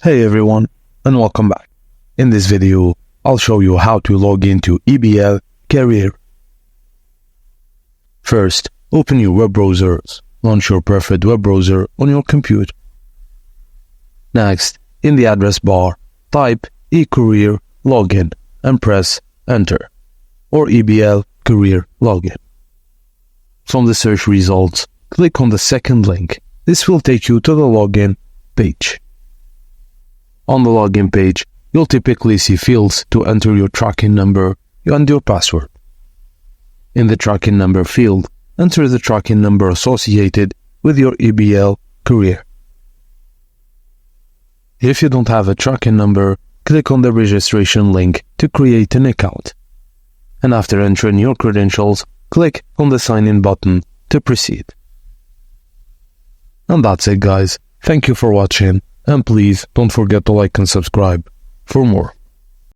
Hey everyone, and welcome back. In this video, I'll show you how to log into EBL Career. First, open your web browser. Launch your preferred web browser on your computer. Next, in the address bar, type eCareer login and press Enter, or EBL Career login. From the search results, click on the second link. This will take you to the login page. On the login page, you'll typically see fields to enter your tracking number and your password. In the tracking number field, enter the tracking number associated with your EBL Career. If you don't have a tracking number, click on the registration link to create an account. And after entering your credentials, click on the sign in button to proceed. And that's it, guys. Thank you for watching, and please don't forget to like and subscribe for more.